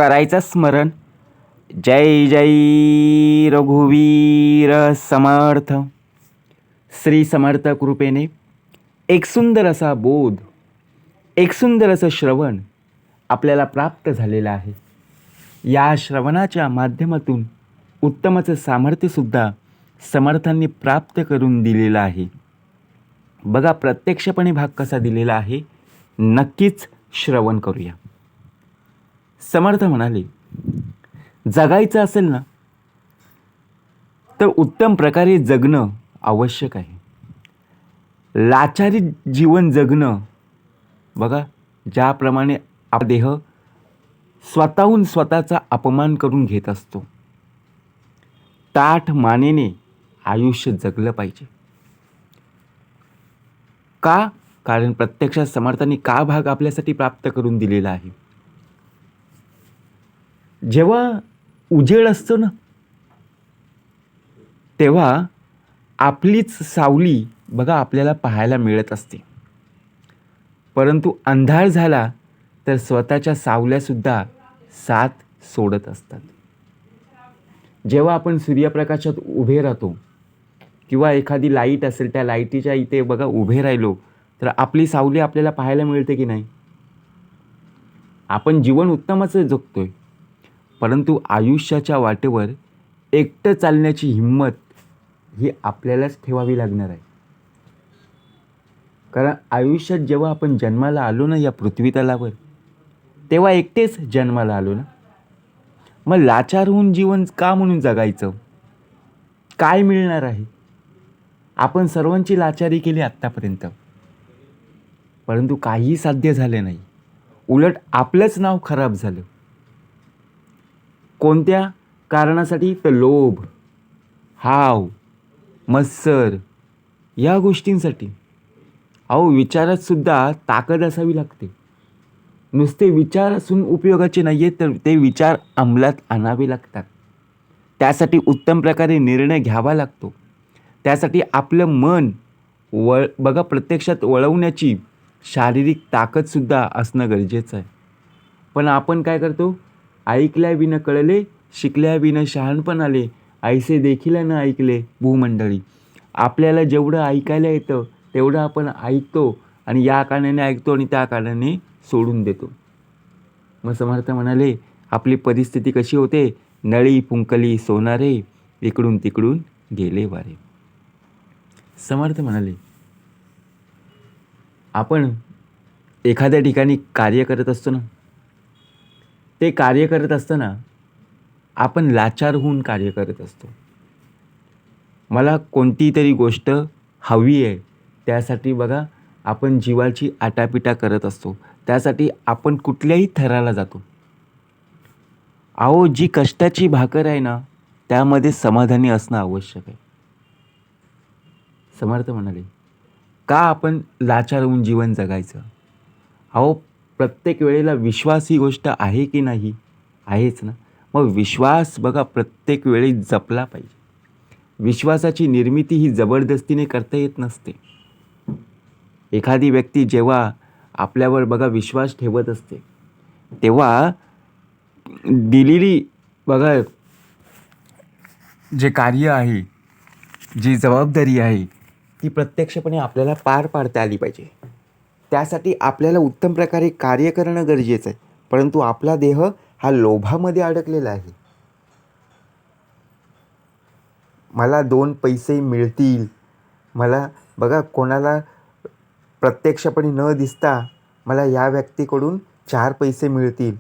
करायचं स्मरण. जय जय रघुवीर समर्थ. श्री समर्थ कृपेने एक सुंदर असा बोध, एक सुंदर असं श्रवण आपल्याला प्राप्त झालेलं आहे. या श्रवणाच्या माध्यमातून उत्तमचं सामर्थ्यसुद्धा समर्थांनी प्राप्त करून दिलेलं आहे. बघा, प्रत्यक्षपणे भाग कसा दिलेला आहे, नक्कीच श्रवण करूया. समर्थ म्हणाले, जगायचं असेल ना तर उत्तम प्रकारे जगणं आवश्यक आहे. लाचारी जीवन जगणं, बघा, ज्याप्रमाणे आपला देह स्वतःहून स्वतःचा अपमान करून घेत असतो, ताठ मानेने आयुष्य जगलं पाहिजे. का? कारण प्रत्यक्षात समर्थांनी का भाग आपल्यासाठी प्राप्त करून दिलेला आहे. जेव्हा उजेड असतो ना, तेव्हा आपलीच सावली बघा आपल्याला पाहायला मिळत असते. परंतु अंधार झाला तर स्वतःच्या सावल्यासुद्धा साथ सोडत असतात. जेव्हा आपण सूर्यप्रकाशात उभे राहतो किंवा एखादी लाईट असेल, त्या लाईटीच्या इथे बघा उभे राहिलो तर आपली सावली आपल्याला पाहायला मिळते की नाही. आपण जीवन उत्तमच जगतोय, परंतु आयुष्याच्या वाटेवर एकटं चालण्याची हिंमत ही आपल्यालाच ठेवावी लागणार आहे. कारण आयुष्यात जेव्हा आपण जन्माला आलो ना या पृथ्वी तलावर, तेव्हा एकटेच जन्माला आलो ना. मग लाचार होऊन जीवन का म्हणून जगायचं? काय मिळणार आहे? आपण सर्वांची लाचारी केली आत्तापर्यंत, परंतु काहीही साध्य झाले नाही. उलट आपलंच नाव खराब झालं. कोणत्या कारणासाठी? तर लोभ, हाव, मत्सर या गोष्टींसाठी. अहो, विचारात सुद्धा ताकद असावी लागते. नुसते विचार असून उपयोगाचे नाही आहेत, तर ते विचार अंमलात आणावे लागतात. त्यासाठी उत्तम प्रकारे निर्णय घ्यावा लागतो. त्यासाठी आपलं मन बघा प्रत्यक्षात वळवण्याची शारीरिक ताकदसुद्धा असणं गरजेचं आहे. पण आपण काय करतो? ऐकल्या विन कळले, शिकल्या विन शहाणपण आले, ऐसे देखील न ऐकले भूमंडळी. आपल्याला जेवढं ऐकायला येतं तेवढं आपण ऐकतो आणि या कारणाने ऐकतो आणि त्या कारणाने सोडून देतो. मग समर्थ म्हणाले, आपली परिस्थिती कशी होते? नळी पुंकली सोनारे, इकडून तिकडून गेले वारे. समर्थ म्हणाले, आपण एखाद्या ठिकाणी कार्य करत असतो ना, ते कार्य करत असताना आपण लाचार होऊन कार्य करत असतो. मला कोणती तरी गोष्ट हवी आहे, त्यासाठी बघा आपण जीवाची आटापिटा करत असतो. त्यासाठी आपण कुठल्याही थराला जातो. अहो, जी कष्टाची भाकर आहे ना, त्यामध्ये समाधानी असणं आवश्यक आहे. समर्थ म्हणाले, का आपण लाचार होऊन जीवन जगायचं? अहो, प्रत्येक वेळेला विश्वास ही गोष्ट आहे की नाही? आहेच ना. मग विश्वास बघा प्रत्येक वेळी जपला पाहिजे. विश्वासाची निर्मिती ही जबरदस्तीने करता येत नसते. एखादी व्यक्ती जेव्हा आपल्यावर बघा विश्वास ठेवत असते, तेव्हा दिलेली बघा जे कार्य आहे, जी जबाबदारी आहे, ती प्रत्यक्षपणे आपल्याला पार पाडता आली पाहिजे. त्यासाठी आपल्याला उत्तम प्रकारे कार्य करणं गरजेचं आहे. परंतु आपला देह हा लोभामध्ये अडकलेला आहे. मला 2 पैसे मिळतील, मला बघा कोणाला प्रत्यक्षपणे न दिसता मला या व्यक्तीकडून 4 पैसे मिळतील,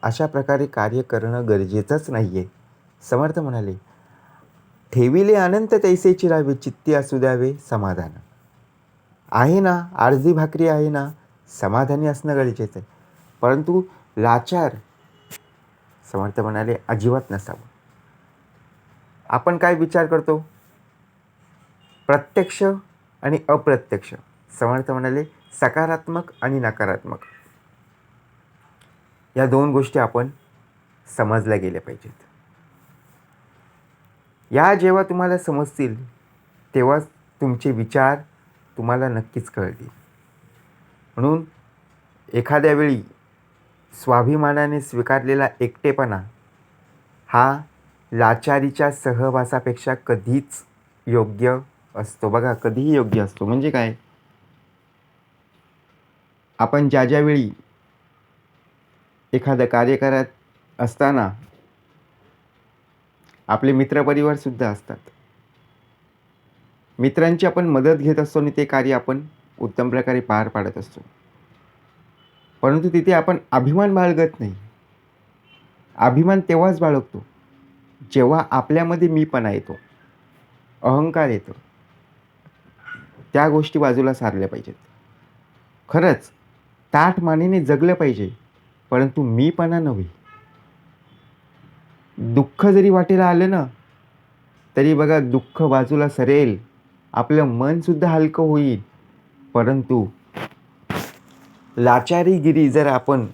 अशा प्रकारे कार्य करणं गरजेचंच नाही आहे. समर्थ म्हणाले, ठेविले अनंत तैसेची राहावे, चित्ती असू द्यावे समाधान. आहे ना, अर्धी भाकरी आहे ना, समाधानी असणं गरजेचं आहे. परंतु लाचार, समर्थ म्हणाले, अजिबात नसावं. आपण काय विचार करतो? प्रत्यक्ष आणि अप्रत्यक्ष. समर्थ म्हणाले, सकारात्मक आणि नकारात्मक या 2 गोष्टी आपण समजल्या गेल्या पाहिजेत. या जेव्हा तुम्हाला समजतील तेव्हा तुमचे विचार तुम्हाला नक्कीच कळतील. म्हणून एखाद्या वेळी स्वाभिमानाने स्वीकारलेला एकटेपणा हा लाचारीच्या सहवासापेक्षा कधीच योग्य असतो. बघा, कधीही योग्य असतो. म्हणजे काय, आपण ज्या वेळी एखादं कार्य करत असताना आपले मित्रपरिवारसुद्धा असतात. मित्रांची आपण मदत घेत असतो आणि ते कार्य आपण उत्तम प्रकारे पार पाडत असतो. परंतु तिथे आपण अभिमान बाळगत नाही. अभिमान तेव्हाच बाळगतो जेव्हा आपल्यामध्ये मीपणा येतो, अहंकार येतो. त्या गोष्टी बाजूला सारल्या पाहिजेत. खरंच ताठ मानेने जगलं पाहिजे, परंतु मीपणा नव्हे. दुःख जरी वाटेला आलं ना, तरी बघा दुःख बाजूला सरेल, आपलं मनसुद्धा हलकं होईल. परंतु लाचारीगिरी जर आपण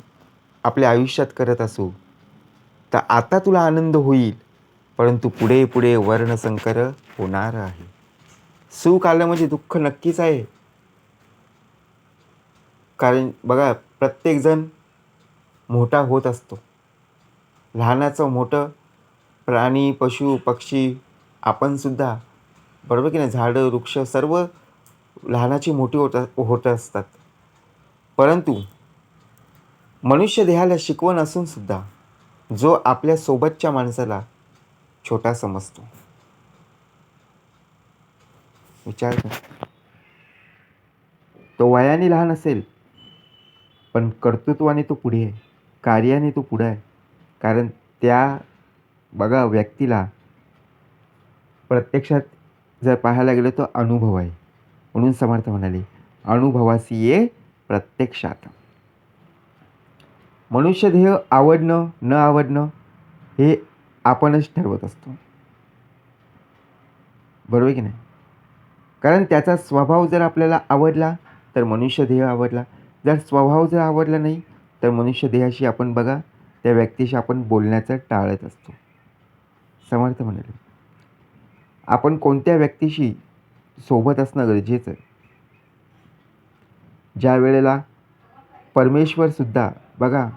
आपल्या आयुष्यात करत असू, तर आता तुला आनंद होईल, परंतु पुढे पुढे वर्णसंकर होणार आहे. सुख आलं म्हणजे दुःख नक्कीच आहे. कारण बघा, प्रत्येकजण मोठा होत असतो. लहानाचं मोठं, प्राणी, पशु, पक्षी, आपणसुद्धा, बरोबर की नाही, झाडं, वृक्ष सर्व लहानाची मोठी होत असतात. परंतु मनुष्य देहाला शिकवण असून सुद्धा जो आपल्या सोबतच्या माणसाला छोटा समजतो. विचार कर. तो वयाने लहान असेल, पण कर्तृत्वाने तो पुढे आहे, कार्याने तो पुढे आहे. कारण त्या बघा व्यक्तीला प्रत्यक्षात जर पाहायला गेलं तर अनुभव आहे. म्हणून समर्थ म्हणाले, अनुभवासी ये प्रत्यक्षात. मनुष्य देह आवडणं न आवडणं हे आपणच ठरवत असतो. बरोबर की नाही. कारण त्याचा स्वभाव जर आपल्याला आवडला तर मनुष्य देह आवडला. जर स्वभाव जर आवडला नाही तर मनुष्य देहाशी आपण बघा, त्या व्यक्तीशी आपण बोलण्याचं टाळत असतो. समर्थ म्हणाले, आपण कोणत्या व्यक्तीशी सोबत असणं गरजेचं आहे. ज्या वेळेला परमेश्वरसुद्धा बघा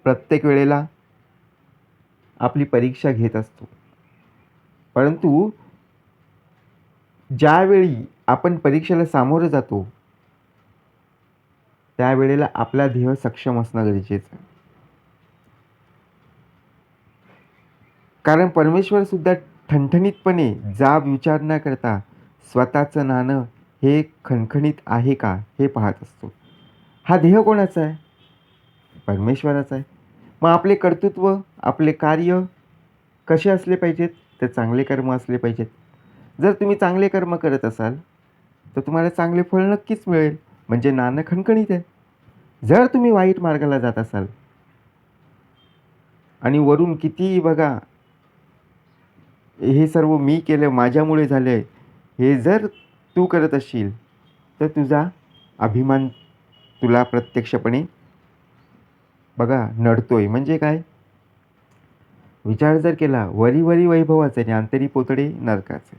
प्रत्येक वेळेला आपली परीक्षा घेत असतो. परंतु ज्यावेळी आपण परीक्षेला सामोरं जातो, त्यावेळेला आपला देह सक्षम असणं गरजेचं आहे. कारण परमेश्वरसुद्धा ठणठणीतपणे जाब विचार न करता स्वतःचं नाणं हे खणखणीत आहे का हे पाहत असतो. हा देह कोणाचा आहे? परमेश्वराचा आहे. मग आपले कर्तृत्व, आपले कार्य कसे असले पाहिजेत? तर चांगले कर्म असले पाहिजेत. जर तुम्ही चांगले कर्म करत असाल तर तुम्हाला चांगले फळ नक्कीच मिळेल, म्हणजे नाणं खणखणीत आहे. जर तुम्ही वाईट मार्गाला जात असाल आणि वरून कितीही बघा, हे सर्व मी केलं, माझ्यामुळे झालं आहे, हे जर तू करत असशील तर तुझा अभिमान तुला प्रत्यक्षपणे बघा नडतोय. म्हणजे काय, विचार जर केला, वरी वरी वैभवाचे आणि अंतरी पोतडे नरकाचे.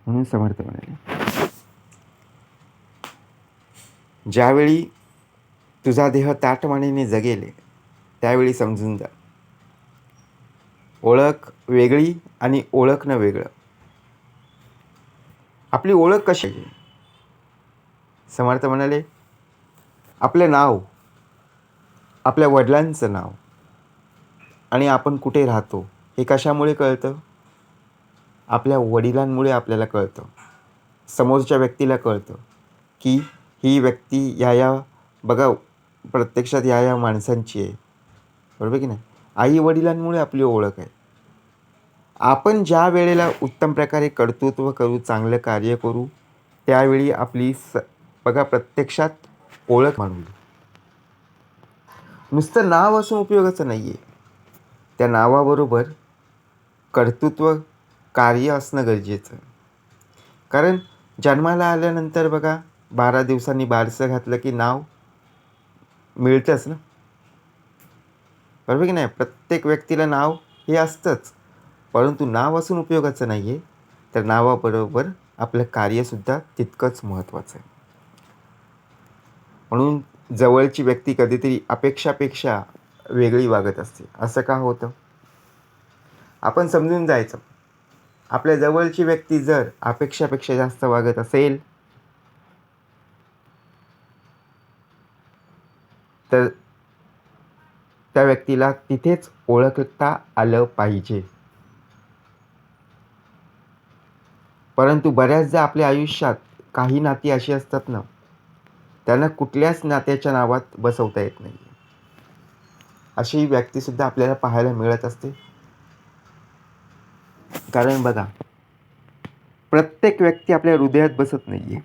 म्हणून समर्थ म्हणाले, ज्यावेळी तुझा देह ताठमानेने जगेल त्यावेळी समजून जा, ओळख वेगळी आणि ओळखणं वेगळं. आपली ओळख कशी आहे? समर्थ म्हणाले, आपलं नाव, आपल्या वडिलांचं नाव आणि आपण कुठे राहतो हे कशामुळे कळतं? आपल्या वडिलांमुळे आपल्याला कळतं. समोरच्या व्यक्तीला कळतं की ही व्यक्ती या बघा प्रत्यक्षात या माणसांची आहे. बरोबर की नाही. आई वडिलांमुळे आपली ओळख आहे. आपण ज्या वेळेला उत्तम प्रकारे कर्तृत्व करू, चांगलं कार्य करू, त्यावेळी आपली बघा प्रत्यक्षात ओळख मानली. नुसतं नाव असून उपयोगाचं नाही आहे. त्या नावाबरोबर कर्तृत्व कार्य असणं गरजेचं. कारण जन्माला आल्यानंतर बघा 12 दिवसांनी बारसं घातलं की नाव मिळतंच ना. बरोबर की नाही. प्रत्येक व्यक्तीला नाव हे असतंच, परंतु नाव असून उपयोगाचं नाही आहे. तर नावाबरोबर आपलं कार्यसुद्धा तितकंच महत्त्वाचं आहे. म्हणून जवळची व्यक्ती कधीतरी अपेक्षापेक्षा वेगळी वागत असते. असं का होतं? आपण समजून जायचं. आपल्या जवळची व्यक्ती जर अपेक्षापेक्षा जास्त वागत असेल तर त्या व्यक्तीला तिथेच ओळखता आलं पाहिजे. परंतु बऱ्याचदा आपल्या आयुष्यात काही नाती अशी असतात ना, त्यांना कुठल्याच नात्याच्या नावात बसवता येत नाही. अशी व्यक्तीसुद्धा आपल्याला पाहायला मिळत असते. कारण बघा, प्रत्येक व्यक्ती आपल्या हृदयात बसत नाही आहे.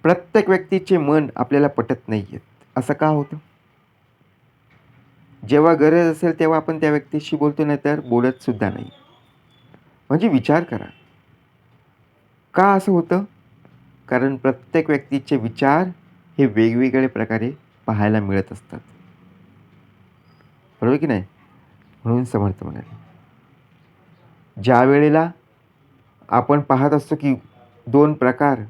प्रत्येक व्यक्तीचे मन आपल्याला पटत नाही आहेत. असं का होतं? जेव्हा गरज असेल तेव्हा आपण त्या व्यक्तीशी बोलतो, नाही तर बोलतसुद्धा नाही. म्हणजे विचार करा, का असं होतं? कारण प्रत्येक व्यक्तीचे विचार हे वेगवेगळ्या प्रकारे पाहायला मिळत असतात. बरोबर की नाही? म्हणून समर्थ म्हणाले, ज्या वेळेला आपण पाहत असतो की 2 प्रकार,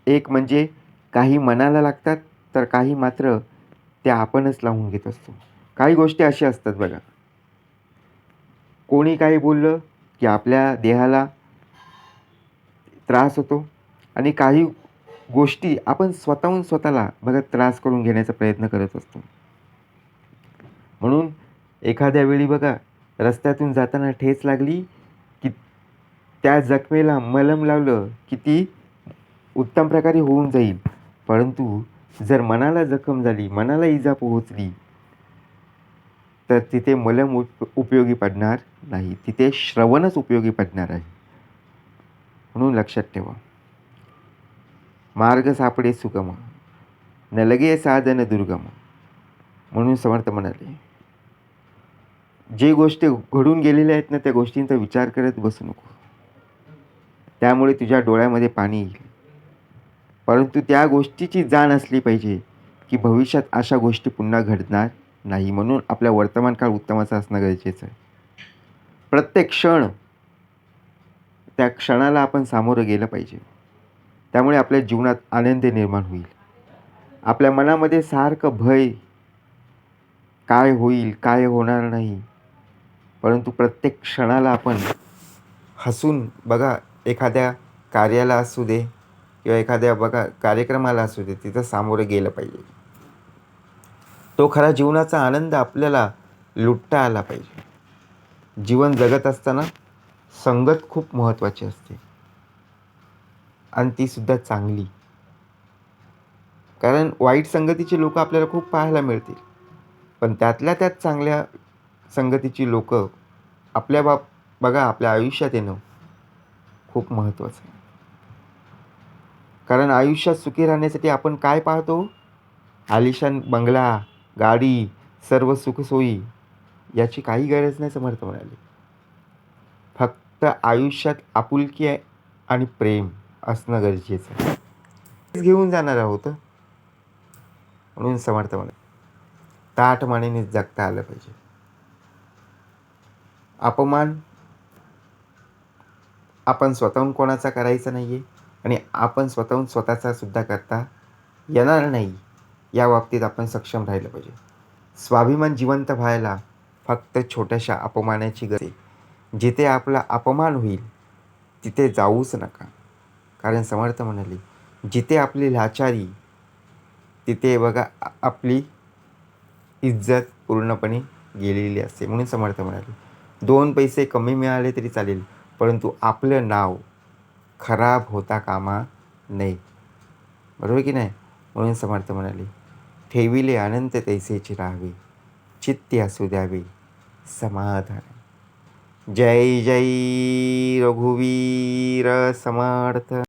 एक म्हणजे काही मनाला लागतात, तर काही मात्र त्या आपणच लावून घेत असतो. काही गोष्टी अशा असतात बघा, कोणी काही बोललं की आपल्या देहाला त्रास होतो आणि काही गोष्टी आपण स्वतःहून स्वतःला बघा त्रास करून घेण्याचा प्रयत्न करत असतो. म्हणून एखाद्या वेळी बघा, रस्त्यातून जाताना ठेच लागली की त्या जखमेला मलम लावलं की ती उत्तम प्रकारे होऊन जाईल. परंतु जर मनाला जखम झाली, मनाला इजा पोहोचली, तर तिथे मलम उपयोगी पडणार नाही. तिथे श्रवणच उपयोगी पडणार आहे. म्हणून लक्षात ठेवा, मार्ग सापडे सुगम, न लगे साधन दुर्गम. म्हणून समर्थ म्हणाले, जे गोष्टी घडून गेलेल्या आहेत ना, त्या गोष्टींचा विचार करत बसू नको. त्यामुळे तुझ्या डोळ्यामध्ये पाणी येईल. परंतु त्या गोष्टीची जाण असली पाहिजे की भविष्यात अशा गोष्टी पुन्हा घडणार नाही. म्हणून आपल्या वर्तमान काळ उत्तमाचा असणं गरजेचं आहे. प्रत्येक क्षण, त्या क्षणाला आपण सामोरं गेलं पाहिजे. त्यामुळे आपल्या जीवनात आनंद निर्माण होईल. आपल्या मनामध्ये सारखं भय, काय होईल, काय होणार नाही. परंतु प्रत्येक क्षणाला आपण हसून बघा, एखाद्या कार्याला असू दे किंवा एखाद्या बघा कार्यक्रमाला असू दे, तिथं सामोरं गेलं पाहिजे. तो खरा जीवनाचा आनंद आपल्याला लुटता आला पाहिजे. जीवन जगत असताना संगत खूप महत्त्वाची असते आणि तीसुद्धा चांगली. कारण वाईट संगतीचे लोक आपल्याला खूप पाहायला मिळतील, पण त्यातल्या त्यात चांगल्या संगतीची लोक बघा आपल्या आयुष्यात येणं खूप महत्त्वाचं आहे. कारण आयुष्यात सुखी राहण्यासाठी आपण काय पाहतो? आलिशान बंगला, गाडी, सर्व सुखसोयी याची काही गरज नाही, समर्थ म्हणाले. फक्त आयुष्यात आपुलकी आणि प्रेम असणं गरजेचं आहे. घेऊन जाणार आहोत. म्हणून समर्थ म्हणाले, ताठ मानेने जगता आलं पाहिजे. अपमान आपण स्वतःहून कोणाचा करायचा नाही आहे आणि आपण स्वतःहून स्वतःचा सुद्धा करता येणार नाही. या बाबतीत आपण सक्षम राहिलं पाहिजे. स्वाभिमान जिवंत व्हायला फक्त छोट्याशा अपमानाची गरज आहे. जिथे आपला अपमान होईल तिथे जाऊच नका. कारण समर्थ म्हणाले, जिथे आपली लाचारी तिथे बघा आपली इज्जत पूर्णपणे गेलेली असते. म्हणून समर्थ म्हणाले, 2 पैसे कमी मिळाले तरी चालेल, परंतु आपलं नाव खराब होता कामा नये. बरोबर की नाही? म्हणून समर्थ म्हणाले, ठेविले अनंत तैसेची राहावे, चित्ती असू द्यावे समाधान. जय जय रघुवीर समर्थ.